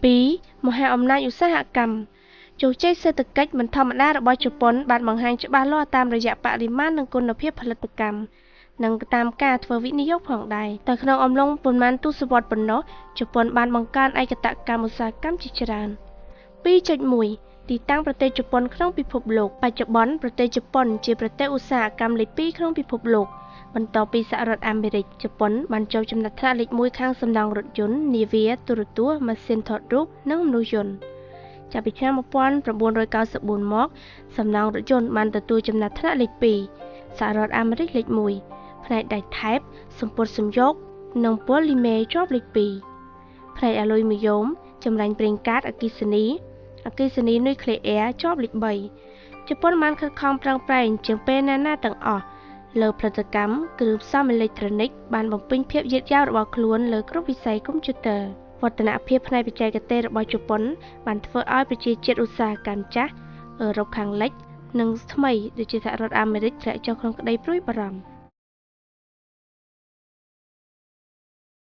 2. មហាអំណាចឧស្សាហកម្មជោគជ័យសេដ្ឋកិច្ចមិនធម្មតារបស់ជប៉ុនបានបង្ហាញច្បាស់លាស់តាមរយៈបរិមាណនិងគុណភាពផលិតកម្មនិងតាមការធ្វើវិនិយោគផងដែរតែក្នុងអំឡុងប៉ុន្មានទសវត្សរ៍ប៉ុណ្ណោះជប៉ុនបានបង្កើនឯកតកម្មឧស្សាហកម្មជាច្រើន 2.1 ទីតាំងប្រទេសជប៉ុនក្នុងពិភពលោកបច្ចុប្បន្នប្រទេសជប៉ុនជាប្រទេសឧស្សាហកម្មលេខ 2 ក្នុងពិភពលោកបន្ទាប់ពីសហរដ្ឋអាមេរិកជប៉ុនបានចូលចំណាត់ថ្នាក់លេខ 1 ខាងសំណង់រថយន្តនាវាទូរទស្សន៍ម៉ាស៊ីនថតរូបនិងមនុស្សយន្តចាប់ពីឆ្នាំ 1994 មកសំណង់រថយន្តបានទទួលចំណាត់ថ្នាក់លេខ 2 សហរដ្ឋអាមេរិកលេខ 1 ផ្នែកដែកថែបសំពត់សំយោគនិងប៉ូលីមេជាប់លេខ 2 ផ្នែកអាលុយមីយ៉ូមចម្រាញ់ប្រេងកាតអគ្គិសនីនុយក្លេអ៊ែរជាប់លេខ 3 ជប៉ុនបានខិតខំប្រឹងប្រែងជាងពេលណាទាំងអស់លើផលិតកម្មគ្រឿងផ្សំអេឡិចត្រូនិកបានបំពេញភាពយឺតយ៉ាវរបស់ខ្លួនលើគ្រប់វិស័យកុំព្យូទ័រវឌ្ឍនភាពផ្នែកបច្ចេកទេសរបស់ជប៉ុនបានធ្វើឲ្យប្រជាជាតិឧស្សាហកម្មចាស់អឺរ៉ុបខាងលិចនិងថ្មីដូចជាសហរដ្ឋអាមេរិកធ្លាក់ចុះក្នុងក្តីព្រួយបារម្ភ